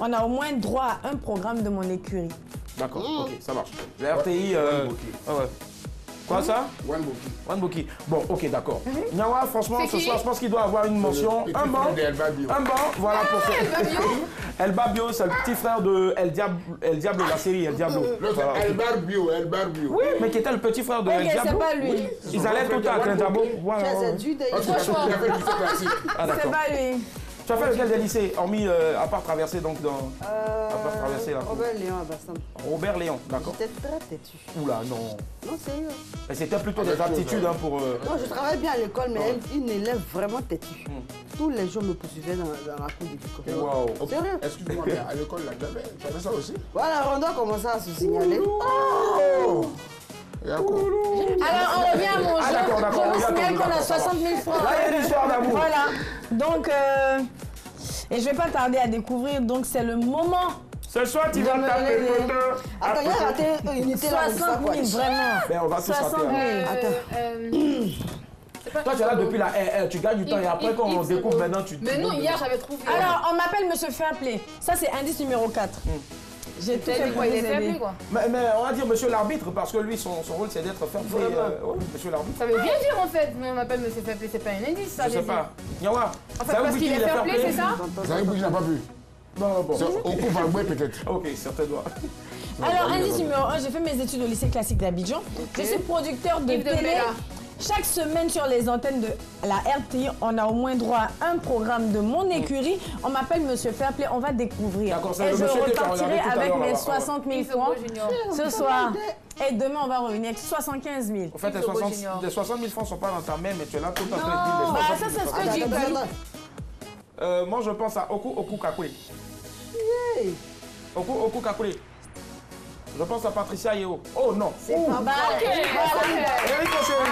on a au moins droit à un programme de mon écurie. D'accord, ok, ça marche. La RTI... ouais. Quoi ça? One Bookie. Bon, ok, d'accord. Nyawa, franchement, ce soir, je pense qu'il doit avoir une mention. Un banc, voilà pour ça. El Babio, c'est le petit frère de El Diablo, la série El Diablo. El Barbio. Oui, mais qui était le petit frère de El Diablo. C'est pas lui. Ils allaient tout le temps à El Diablo. C'est pas lui. Tu as fait lequel des lycées, hormis à part traverser donc dans... à part traverser la cour. Robert Léon à Bassam. Robert Léon, d'accord. J'étais très têtu. Oula, non. Non, sérieux. Mais c'était plutôt des aptitudes hein, pour... Non, je travaille bien à l'école, mais une élève vraiment têtue. Tous les jours me poursuivaient dans la cour de l'école. Wow. Sérieux? Excuse-moi, mais à l'école, là, tu avais ça aussi? Voilà, on doit commencer à se signaler. Alors, on revient à mon jeu. Je vous signale qu'on a 60 000 francs. Là, il y a une histoire d'amour. Voilà. Donc, et je vais pas tarder à découvrir. Donc, c'est le moment. Ce soir, tu vas taper le poteau. Attends, il y a raté une unité là. 60 000, vraiment. Ben, on va tous 60 000. Toi, tu es là depuis la RR, tu gagnes du temps et après, quand on découvre maintenant, tu... Mais non, hier, j'avais trouvé. Alors, on m'appelle Monsieur Fairplay. Ça, c'est indice numéro 4. J'ai tout fait pour il vous est faible, aider. quoi. Mais on va dire monsieur l'arbitre, parce que lui, son rôle, c'est d'être fair play. Monsieur l'arbitre. Ça veut bien dire, en fait. Mais on m'appelle Monsieur Fair Play, c'est pas un indice, ça. Je sais pas. Nyawa, En fait, parce qu'il est fair play, c'est ça? Zahir Bouki n'a pas pu. Non, bon. Au coup Valboué peut-être. Ok, certainement. Alors, indice numéro 1, j'ai fait mes études au lycée classique d'Abidjan. Je suis producteur de Yves de télé. Bella. Chaque semaine sur les antennes de la RTI, on a au moins droit à un programme de mon écurie. On m'appelle Monsieur Fairplay, on va découvrir. D'accord, c'est Et le je monsieur que tu as repartirai regardé tout à avec l'heure, mes là-bas. 60 000 francs ce soir. Et demain, on va revenir avec 75 000. En fait, les 60 000 francs sont pas dans ta main, mais tu es là tout en train de dire Bah, les 60 ça, 000 c'est ce francs. que tu dis. Moi, je pense à Oku Kakwe. Oku Kakwe. Je pense à Patricia Yeo. Oh non. C'est pas mal. Eric Chéri.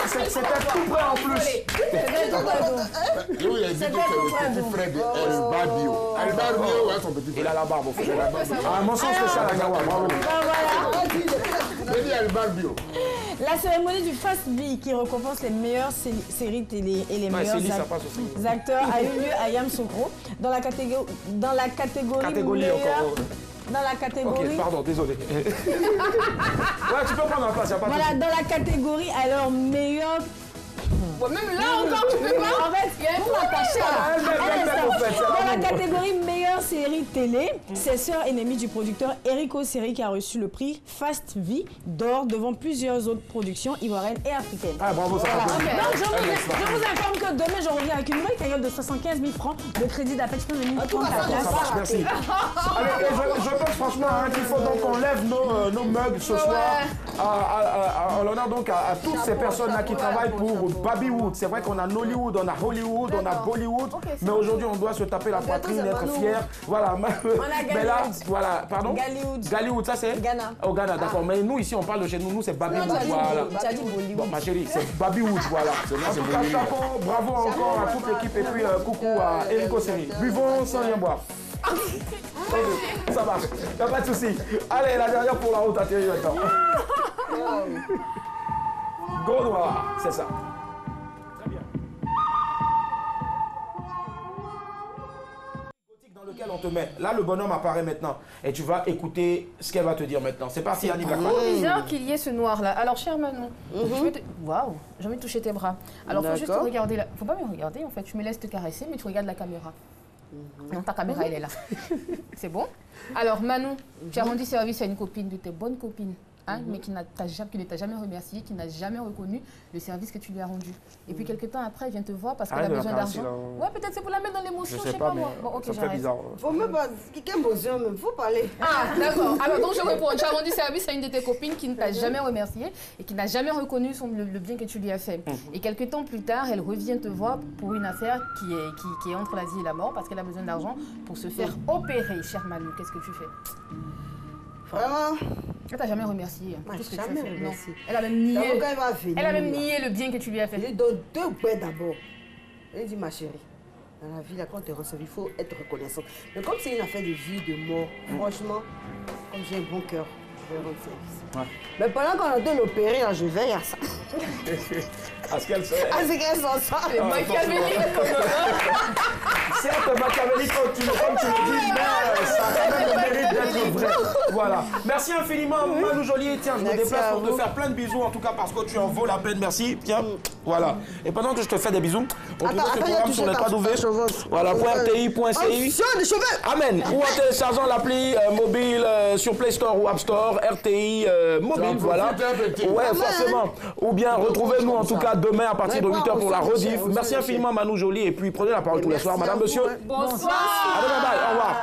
C'était tout près en plus. Il a dit que c'est le petit frère de El Barbio. El Barbio, ouais, son petit frère. Il a la barbe au fait. Ah, mention spéciale à Gawa, bravo. Il dit El Barbio. La cérémonie du Fast Bee qui récompense les meilleures séries télé et les meilleurs acteurs a eu lieu à Yamoussoukro dans la catégorie meilleure. Dans la catégorie. Ok, pardon, désolé. Ouais, tu peux prendre la place, y a pas de Voilà, souci. dans la catégorie alors meilleure Bon, même là encore, tu peux pas. En fait, il y a un pour attaché. Dans la catégorie meilleure série télé, c'est Sœur ennemie du producteur Erico Série qui a reçu le prix Fast Vie d'or devant plusieurs autres productions ivoiriennes et africaines. Ah, bravo, ça va. Donc, je vous informe que demain, je reviens avec une nouvelle cagnotte de 75 000 francs de crédit d'appel. Je peux venir prendre ta place. Ça marche, merci. Allez, je pense franchement qu'il faut donc qu'on lève nos mugs ce soir en l'honneur donc à toutes ces personnes-là qui travaillent pour Babywood. C'est vrai qu'on a Nollywood, on a Hollywood, on a Bollywood, mais aujourd'hui on doit se taper la poitrine, être fier. Voilà. Mais là, voilà, pardon. Gallywood, ça c'est Ghana. Au Ghana, d'accord. Mais nous ici on parle de chez nous, c'est Babywood. Voilà. Tu as dit Bollywood. Bon, ma chérie, c'est Babywood, voilà. En tout cas, chapeau, bravo encore à toute l'équipe et puis coucou à Erico Série. Buvons sans rien boire. Ça marche, y'a pas de souci. Allez, la dernière pour la route à Thierry maintenant. Go noir, c'est ça. Très bien. Dans lequel on te met. Là, le bonhomme apparaît maintenant. Et tu vas écouter ce qu'elle va te dire maintenant. C'est parti, Annie Blackman. C'est bizarre qu'il y ait ce noir-là. Alors, cher Manon, waouh, j'ai envie de toucher tes bras. Alors, il faut juste regarder là. Faut pas me regarder, en fait. Tu me laisses te caresser, mais tu regardes la caméra. Non, ta caméra, elle est là. C'est bon? Alors, Manon, tu as rendu service à une copine de tes bonnes copines, hein, mais qui ne t'a jamais remercié, qui n'a jamais reconnu le service que tu lui as rendu. Et puis, quelques temps après, elle vient te voir parce qu'elle a besoin d'argent. Ouais, peut-être c'est pour la mettre dans l'émotion, je sais pas moi. Bon, ok, j'arrête. Faut même pas... Quelle émotion, même. Faut parler. Ah, d'accord. Alors, donc, je réponds. Tu as rendu service à une de tes copines qui ne t'a jamais remercié et qui n'a jamais reconnu le bien que tu lui as fait. Et quelques temps plus tard, elle revient te voir pour une affaire qui est entre la vie et la mort parce qu'elle a besoin d'argent pour se faire opérer, chère Manu. Qu'est-ce que tu fais? Vraiment? Elle t'a jamais remercié. Tout ce que tu as fait. Non. Elle a même nié. Elle a même nié le bien que tu lui as fait. Il donne 2 pains d'abord. Elle dit, ma chérie, dans la vie, là, quand tu es reçu, il faut être reconnaissant. Mais comme c'est une affaire de vie, de mort, franchement, comme j'ai un bon cœur, je vais rendre service. Ouais. Mais pendant qu'on a de l'opérer, je veille à ça. À ce qu'elle sort. À ce qu'elle s'en sort. C'est machiavélique. Certes, machiavélique, comme tu le dis, mais ça a quand même le mérite d'être vrai. Voilà. Merci infiniment, Manu Joly. Tiens, je me déplace pour te faire plein de bisous, en tout cas parce que tu en vaux la peine. Merci. Tiens, voilà. Et pendant que je te fais des bisous, on te voit ce programme sur les www. Voilà, .rti.ci. Amen. Ou en téléchargeant l'appli mobile sur Play Store ou App Store, RTI mobile, voilà. Ouais, forcément. Ou bien retrouvez-nous en tout cas demain à partir de 8h pour la rediff. Merci infiniment Manu Joly et puis prenez la parole tous les soirs. Madame, monsieur. Bonsoir. Allez, bye bye, au revoir.